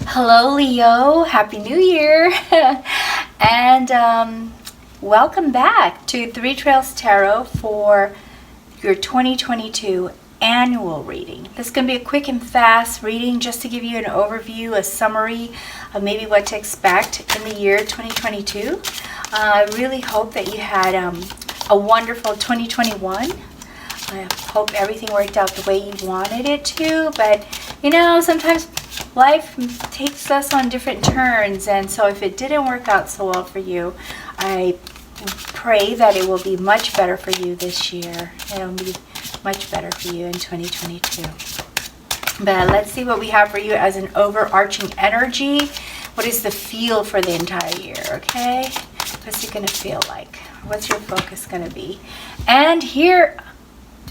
Hello, Leo. Happy New Year. and welcome back to Three Trails Tarot for your 2022 annual reading. This is going to be a quick and fast reading just to give you an overview, a summary of maybe what to expect in the year 2022. I really hope that you had a wonderful 2021. I hope everything worked out the way you wanted it to, but you know, sometimes life takes us on different turns, and so if it didn't work out so well for you, I pray that it will be much better for you this year. It'll be much better for you in 2022. But let's see what we have for you as an overarching energy. What is the feel for the entire year, okay? What's it going to feel like? What's your focus going to be? And here,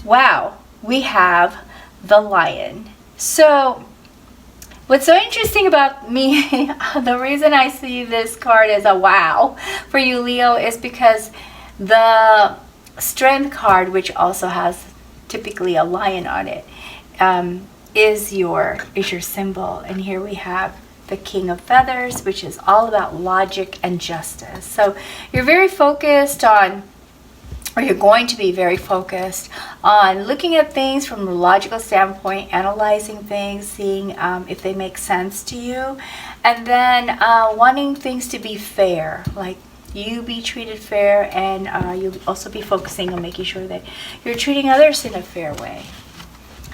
wow, we have the Lion. So what's so interesting about me, the reason I see this card as a wow for you, Leo, is because the Strength card, which also has typically a lion on it, is your symbol. And here we have the King of Feathers, which is all about logic and justice. So you're very focused on, or you're going to be very focused on looking at things from a logical standpoint, analyzing things, seeing if they make sense to you, and then wanting things to be fair, like you be treated fair, and you'll also be focusing on making sure that you're treating others in a fair way.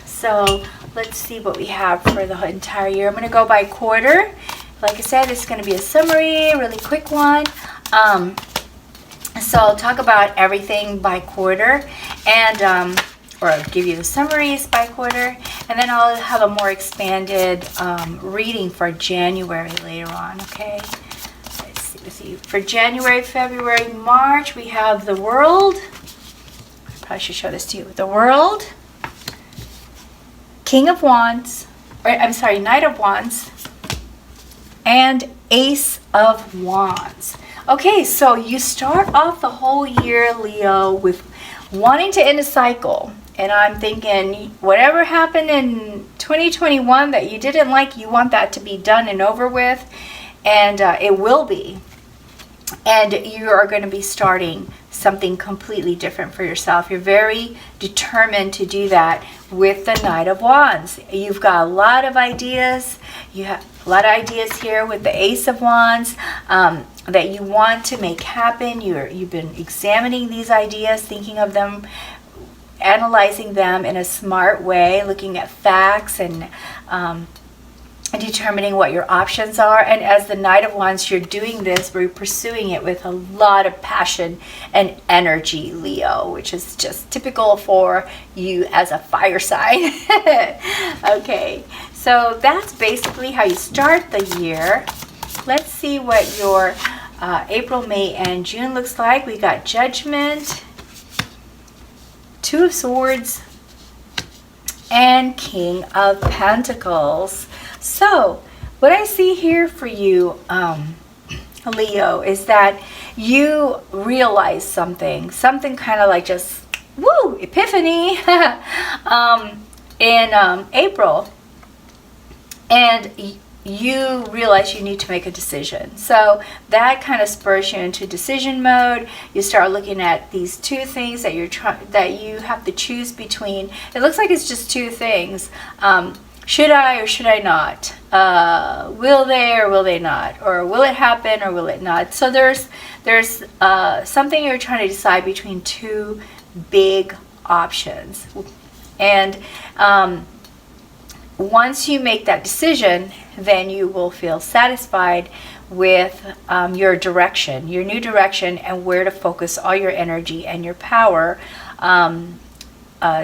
So let's see what we have for the entire year. I'm going to go by quarter. Like I said, it's going to be a summary, really quick one. So I'll talk about everything by quarter, and or I'll give you the summaries by quarter, and then I'll have a more expanded reading for January later on, okay? Let's see. For January, February, March, we have the World. I probably should show this to you. The World, King of Wands, or I'm sorry, Knight of Wands, and Ace of Wands. Okay, so you start off the whole year, Leo, with wanting to end a cycle. And I'm thinking, whatever happened in 2021 that you didn't like, you want that to be done and over with. And it will be. And you are going to be starting something completely different for yourself. You're very determined to do that with the Knight of Wands. You've got a lot of ideas. You have a lot of ideas here with the Ace of Wands that you want to make happen. You've been examining these ideas, thinking of them, analyzing them in a smart way, looking at facts and determining what your options are. And as the Knight of Wands, you're doing this, we're pursuing it with a lot of passion and energy, Leo, which is just typical for you as a fire sign. Okay, so that's basically how you start the year. Let's see what your April, May, and June looks like. We got Judgment, Two of Swords, and King of Pentacles. So what I see here for you, Leo, is that you realize something kind of like just, woo, epiphany in April. And you realize you need to make a decision. So that kind of spurs you into decision mode. You start looking at these two things that you have to choose between. It looks like it's just two things. Should I or should I not? Will they or will they not? Or will it happen or will it not? So there's something you're trying to decide between two big options. And once you make that decision, then you will feel satisfied with your direction, your new direction, and where to focus all your energy and your power.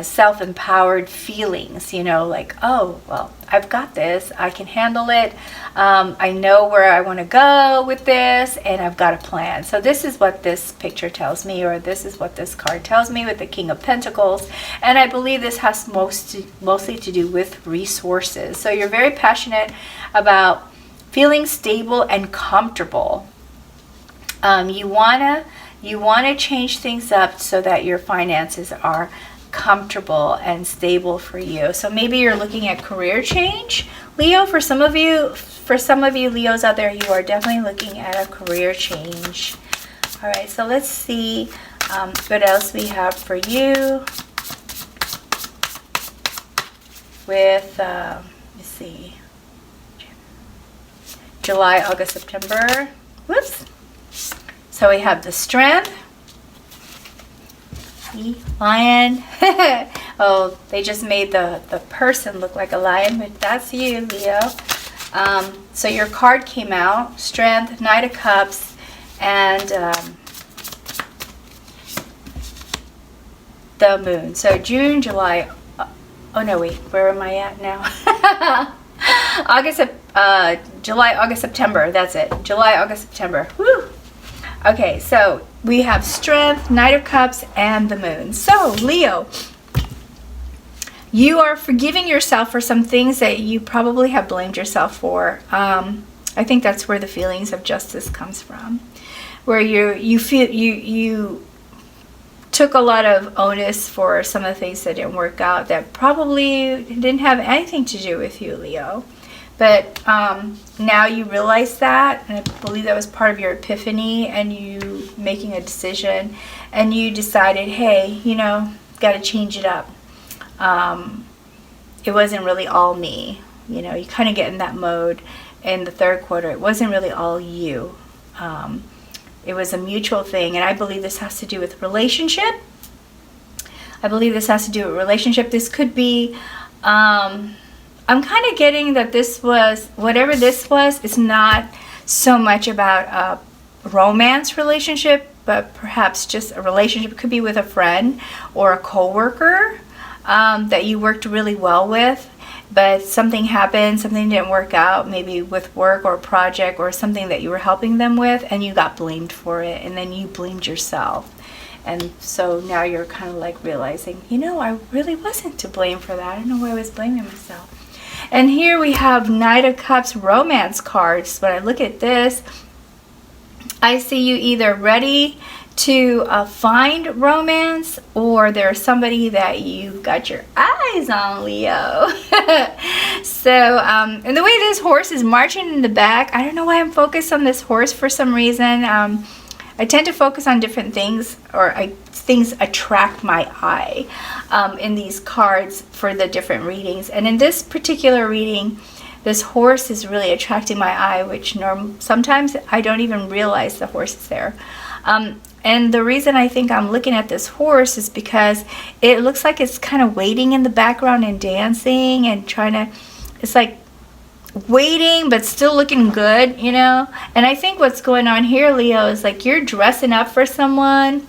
Self-empowered feelings, you know, like, oh, well, I've got this, I can handle it, I know where I want to go with this, and I've got a plan. So this is what this picture tells me, or this is what this card tells me with the King of Pentacles, and I believe this has mostly to do with resources. So you're very passionate about feeling stable and comfortable. You wanna change things up so that your finances are comfortable and stable for you. So maybe you're looking at career change, Leo. For some of you, for some of you Leos out there, you are definitely looking at a career change. All right, so let's see what else we have for you with, let's see, July, August, September. Whoops. So we have the Strength. See, Lion. Oh, they just made the person look like a lion, but that's you, Leo. So your card came out, Strength, Knight of Cups, and the Moon. So June, July, oh no, wait, where am I at now? July, August, September, that's it. July, August, September. Woo! Okay, so we have Strength, Knight of Cups, and the Moon. So, Leo, you are forgiving yourself for some things that you probably have blamed yourself for. I think that's where the feelings of justice comes from, where you feel you took a lot of onus for some of the things that didn't work out that probably didn't have anything to do with you, Leo. But now you realize that, and I believe that was part of your epiphany and you making a decision, and you decided, hey, you know, got to change it up. It wasn't really all me. You know, you kind of get in that mode in the third quarter. It wasn't really all you. It was a mutual thing, and I believe this has to do with relationship. This could be, I'm kind of getting that this was, whatever this was, it's not so much about a romance relationship, but perhaps just a relationship. It could be with a friend or a coworker that you worked really well with, but something happened, something didn't work out, maybe with work or a project or something that you were helping them with, and you got blamed for it, and then you blamed yourself. And so now you're kind of like realizing, you know, I really wasn't to blame for that. I don't know why I was blaming myself. And here we have Knight of Cups romance cards. When I look at this, I see you either ready to find romance, or there's somebody that you've got your eyes on, Leo. So, and the way this horse is marching in the back, I don't know why I'm focused on this horse for some reason. I tend to focus on different things, or things attract my eye in these cards for the different readings. And in this particular reading, this horse is really attracting my eye, which sometimes I don't even realize the horse is there. And the reason I think I'm looking at this horse is because it looks like it's kind of waiting in the background and dancing and trying to, it's like waiting but still looking good, you know. And I think what's going on here, Leo, is like you're dressing up for someone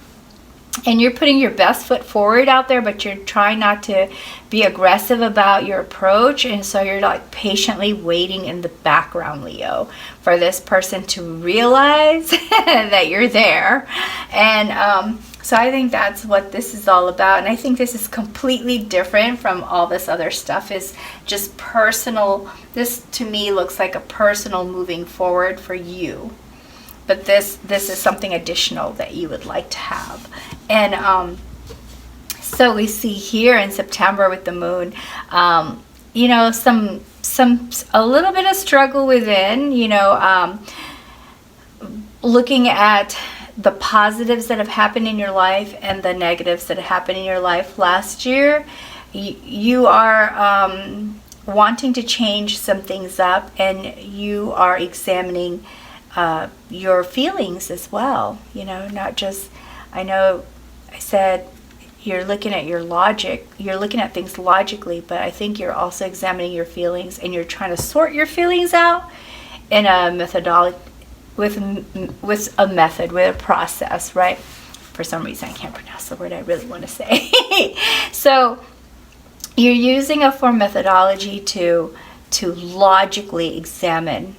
and you're putting your best foot forward out there, but you're trying not to be aggressive about your approach, and so you're like patiently waiting in the background, Leo, for this person to realize that you're there. And so I think that's what this is all about, and I think this is completely different from all this other stuff. Is just personal. This to me looks like a personal moving forward for you, but this is something additional that you would like to have. And so we see here in September with the moon, you know, a little bit of struggle within, you know, looking at the positives that have happened in your life and the negatives that have happened in your life last year. You are wanting to change some things up, and you are examining your feelings as well, you know, not just, I know I said you're looking at your logic, you're looking at things logically, but I think you're also examining your feelings, and you're trying to sort your feelings out in a methodology, with a method, with a process, right? For some reason I can't pronounce the word I really want to say. So you're using a form methodology to logically examine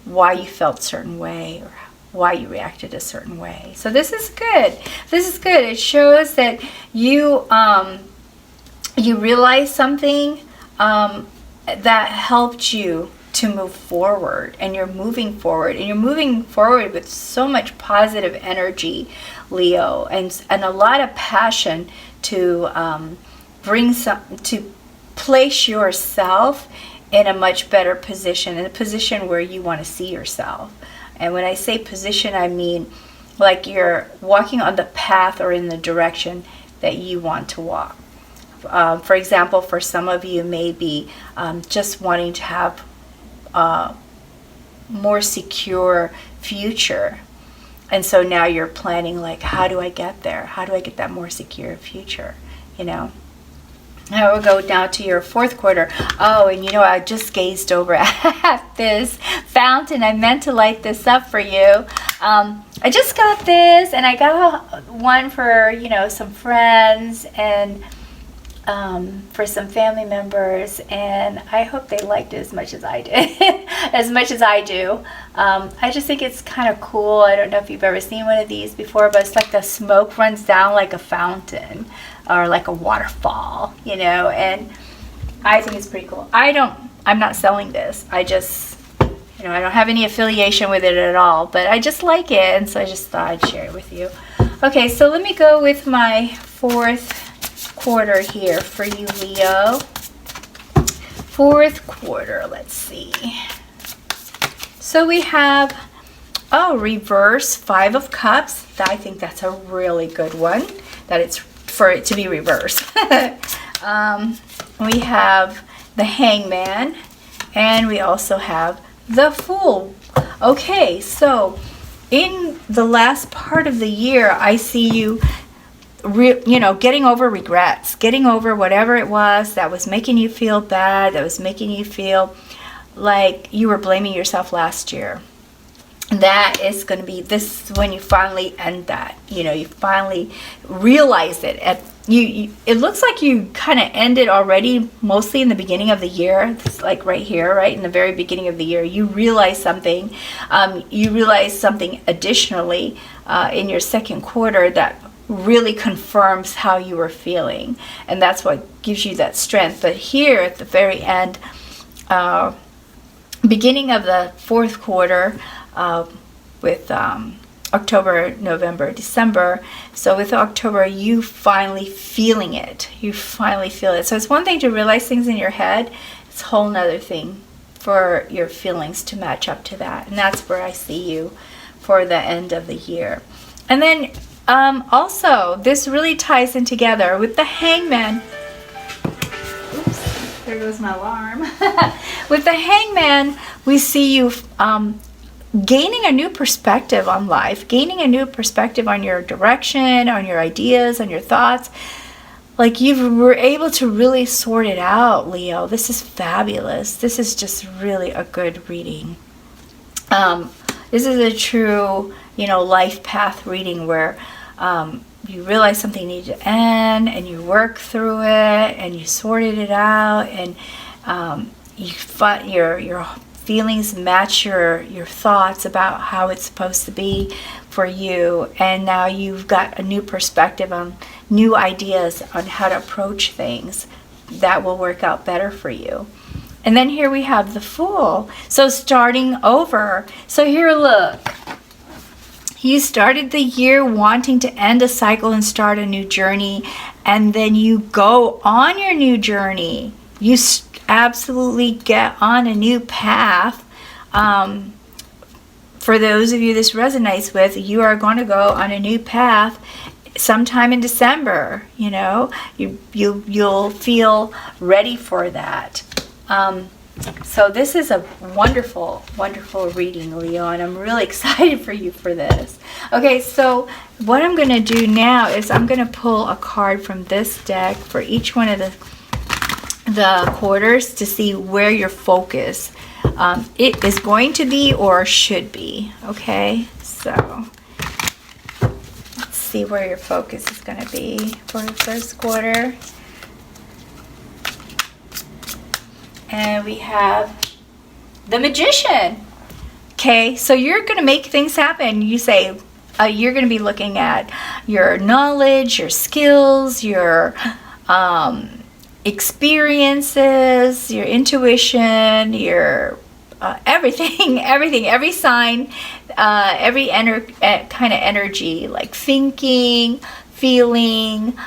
why you felt a certain way or why you reacted a certain way. So this is good. This is good. It shows that you realize something that helped you to move forward, and you're moving forward, and you're moving forward with so much positive energy, Leo, and a lot of passion to to place yourself in a much better position, in a position where you want to see yourself. And when I say position, I mean like you're walking on the path or in the direction that you want to walk. For example, for some of you, maybe just wanting to have a more secure future. And so now you're planning, like, how do I get there? How do I get that more secure future? You know? Now we'll go down to your fourth quarter. Oh, and you know, I just gazed over at this fountain. I meant to light this up for you. I just got this, and I got one for, you know, some friends and for some family members, and I hope they liked it as much as I did, as much as I do. I just think it's kind of cool. I don't know if you've ever seen one of these before, but it's like the smoke runs down like a fountain or like a waterfall, you know, and I think it's pretty cool. I'm not selling this. I just, you know, I don't have any affiliation with it at all, but I just like it, and so I just thought I'd share it with you. Okay, so let me go with my fourth quarter here for you, Leo. Fourth quarter, let's see. So we have, reverse 5 of Cups. I think that's a really good one, that it's for it to be reversed. We have the Hangman, and we also have the Fool. Okay, so in the last part of the year, I see you getting over regrets, getting over whatever it was that was making you feel bad, that was making you feel like you were blaming yourself last year. That is going to be, this is when you finally end that. You know, you finally realize it. It looks like you kind of ended already, mostly in the beginning of the year. It's like right here, right in the very beginning of the year. You realize something. You realize something additionally in your second quarter that really confirms how you were feeling, and that's what gives you that strength. But here at the very end, beginning of the fourth quarter, with October, November, December. So with October, you finally feeling it. You finally feel it. So it's one thing to realize things in your head. It's a whole nother thing for your feelings to match up to that. And that's where I see you for the end of the year. And then also, this really ties in together with the Hangman. Oops, there goes my alarm. With the Hangman, we see you gaining a new perspective on life, gaining a new perspective on your direction, on your ideas, on your thoughts. Like you were able to really sort it out, Leo. This is fabulous. This is just really a good reading. This is a true, life path reading where you realize something needed to end, and you work through it, and you sorted it out, and your feelings match your thoughts about how it's supposed to be for you, and now you've got a new perspective on new ideas on how to approach things that will work out better for you. And then here we have the Fool. So starting over. So here, look. You started the year wanting to end a cycle and start a new journey, and then you go on your new journey. You absolutely get on a new path. For those of you this resonates with, you are going to go on a new path sometime in December. You'll feel ready for that. So this is a wonderful, wonderful reading, Leo, and I'm really excited for you for this. Okay, so what I'm going to do now is I'm going to pull a card from this deck for each one of the quarters to see where your focus it is going to be or should be. Okay, so let's see where your focus is going to be for the first quarter. And we have the Magician. Okay, so you're going to make things happen. You say you're going to be looking at your knowledge, your skills, your experiences, your intuition, your everything, every sign, every kind of energy, like thinking, feeling,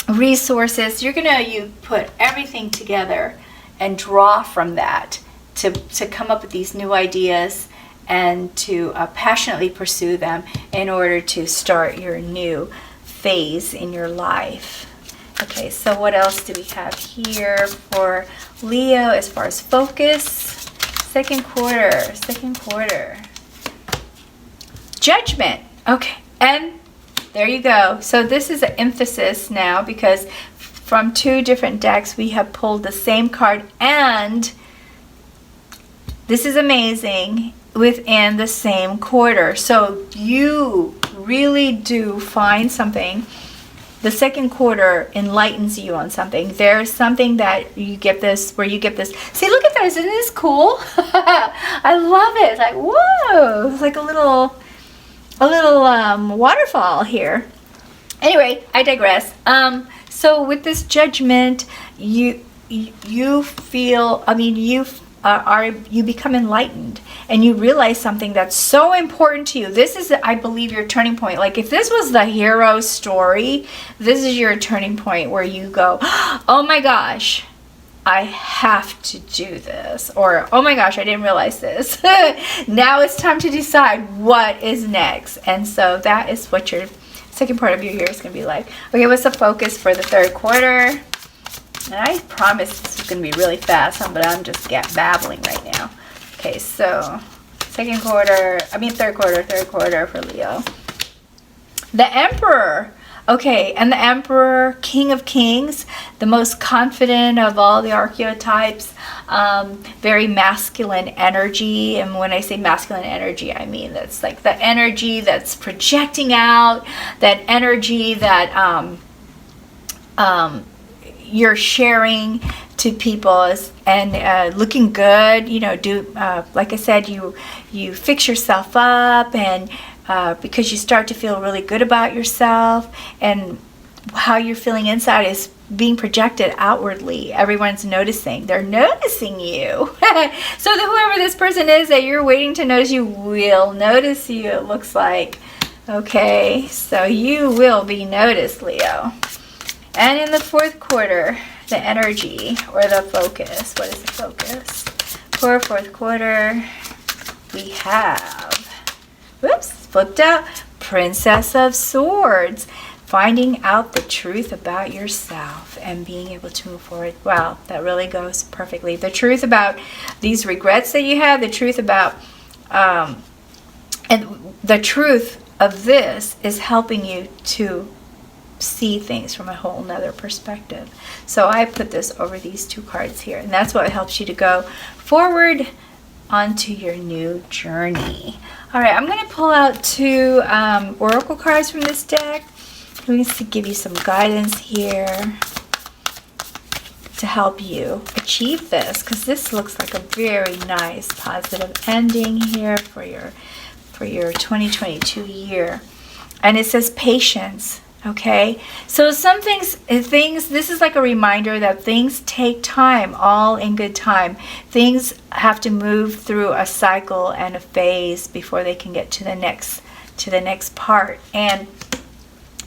resources. You put everything together and draw from that to come up with these new ideas and to passionately pursue them in order to start your new phase in your life. Okay, so what else do we have here for Leo as far as focus? Second quarter. Judgment. Okay, and there you go. So this is an emphasis now, because from 2 different decks we have pulled the same card, and this is amazing, within the same quarter. So you really do find something. The second quarter enlightens you on something. There's something that you get this, where you get this. See, look at that. Isn't this cool? I love it. It's like, whoa. It's like a little waterfall here. Anyway, I digress. So with this judgment, you feel, you become enlightened, and you realize something that's so important to you. This is, I believe, your turning point. Like, if this was the hero story, this is your turning point where you go, oh my gosh, I have to do this. Or, oh my gosh, I didn't realize this. Now it's time to decide what is next. And so that is what your second part of your year is going to be like. Okay, what's the focus for the third quarter? And I promise this is going to be really fast, but I'm just babbling right now. Okay, so third quarter for Leo. The Emperor. Okay, and the Emperor, King of Kings, the most confident of all the archetypes, very masculine energy. And when I say masculine energy, I mean that's like the energy that's projecting out, that energy that you're sharing to people, and looking good. Like I said, you fix yourself up, and because you start to feel really good about yourself, and how you're feeling inside is being projected outwardly. Everyone's noticing. They're noticing you. So whoever this person is that you're waiting to notice you will notice you, it looks like. Okay, so you will be noticed, Leo. And in the fourth quarter, the energy or the focus. What is the focus? For fourth quarter, we have, flipped out, Princess of Swords. Finding out the truth about yourself and being able to move forward. Wow, that really goes perfectly. The truth about these regrets that you have, the truth about, and the truth of this is helping you to see things from a whole nother perspective. So I put this over these 2 cards here, and that's what helps you to go forward onto your new journey. All right, I'm going to pull out 2 oracle cards from this deck. I'm going to give you some guidance here to help you achieve this, because this looks like a very nice positive ending here for your 2022 year. And it says patience. Okay, so some things, this is like a reminder that things take time, all in good time. Things have to move through a cycle and a phase before they can get to the next part. And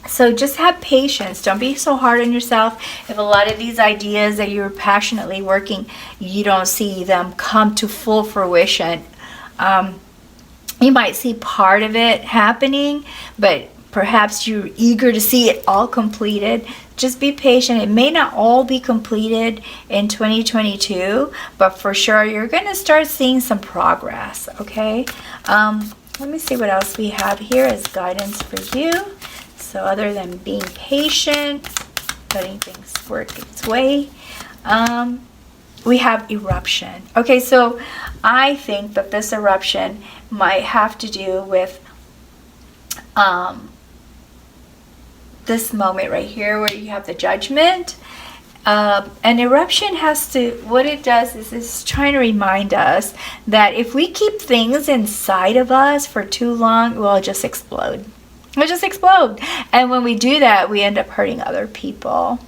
so just have patience. Don't be so hard on yourself. If a lot of these ideas that you're passionately working, you don't see them come to full fruition. You might see part of it happening, but perhaps you're eager to see it all completed. Just be patient. It may not all be completed in 2022, but for sure you're going to start seeing some progress, okay? Let me see what else we have here as guidance for you. So other than being patient, letting things work its way, we have eruption. Okay, so I think that this eruption might have to do with this moment right here where you have the judgment. An eruption has to, what it does is it's trying to remind us that if we keep things inside of us for too long, we'll just explode. We'll just explode. And when we do that, we end up hurting other people.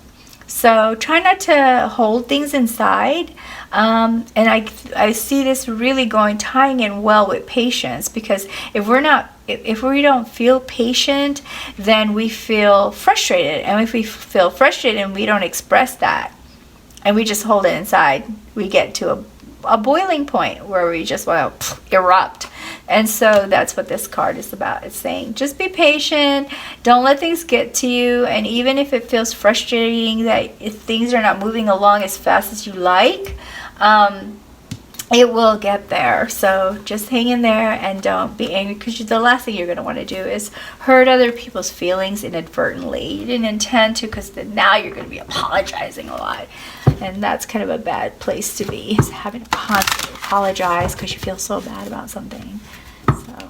So try not to hold things inside. And I see this really tying in well with patience, because if we don't feel patient, then we feel frustrated. And if we feel frustrated and we don't express that, and we just hold it inside, we get to a boiling point where we just want to erupt. And so that's what this card is about. It's saying, just be patient. Don't let things get to you. And even if it feels frustrating that if things are not moving along as fast as you like, it will get there. So just hang in there and don't be angry, because the last thing you're going to want to do is hurt other people's feelings inadvertently. You didn't intend to, because now you're going to be apologizing a lot. And that's kind of a bad place to be, is having to constantly apologize because you feel so bad about something. So,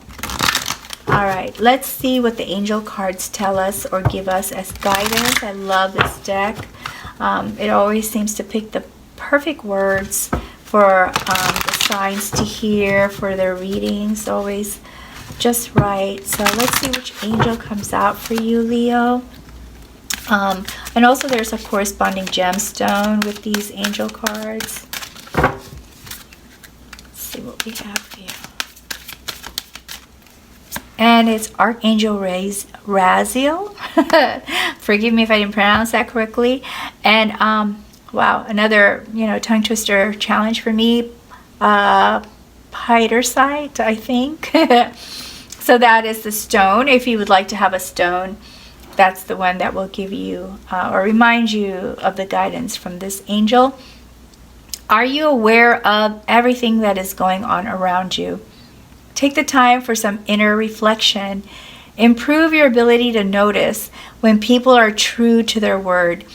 all right, let's see what the angel cards tell us or give us as guidance. I love this deck. It always seems to pick the perfect words for the signs to hear for their readings. Always just right. So let's see which angel comes out for you, Leo. And also there's a corresponding gemstone with these angel cards. Let's see what we have here. And it's Archangel Raziel. Forgive me if I didn't pronounce that correctly. And wow, another, tongue twister challenge for me. Piterite, I think. So that is the stone. If you would like to have a stone, that's the one that will give you or remind you of the guidance from this angel. Are you aware of everything that is going on around you? Take the time for some inner reflection. Improve your ability to notice when people are true to their word.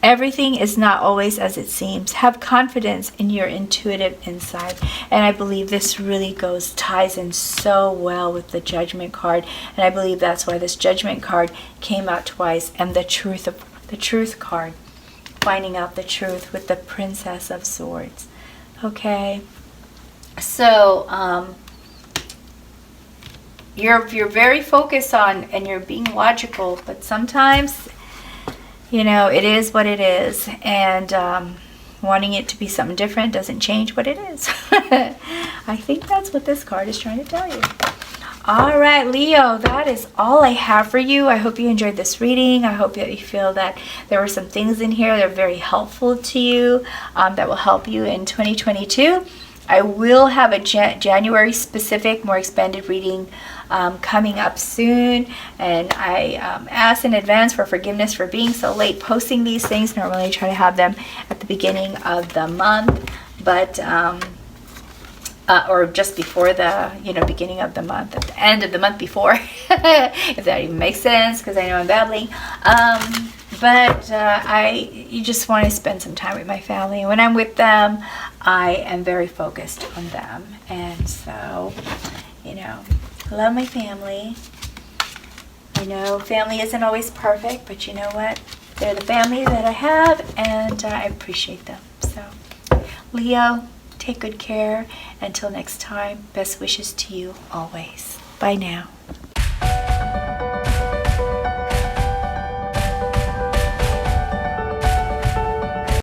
Everything is not always as it seems. Have confidence in your intuitive insight. And I believe this really ties in so well with the Judgment card. And I believe that's why this Judgment card came out twice. And the Truth card, finding out the truth with the Princess of Swords. Okay. So you're very focused on, and you're being logical, but sometimes, it is what it is, and wanting it to be something different doesn't change what it is. I think that's what this card is trying to tell you. All right, Leo, that is all I have for you. I hope you enjoyed this reading. I hope that you feel that there were some things in here that are very helpful to you, that will help you in 2022. I will have a January specific, more expanded reading coming up soon, and I ask in advance for forgiveness for being so late posting these things. Normally I try to have them at the beginning of the month, but or just before the beginning of the month, at the end of the month before, if that even makes sense, because I know I'm babbling. But you just want to spend some time with my family. When I'm with them, I am very focused on them. And so, I love my family. I know family isn't always perfect, but you know what? They're the family that I have, and I appreciate them. So, Leo, take good care. Until next time, best wishes to you always. Bye now.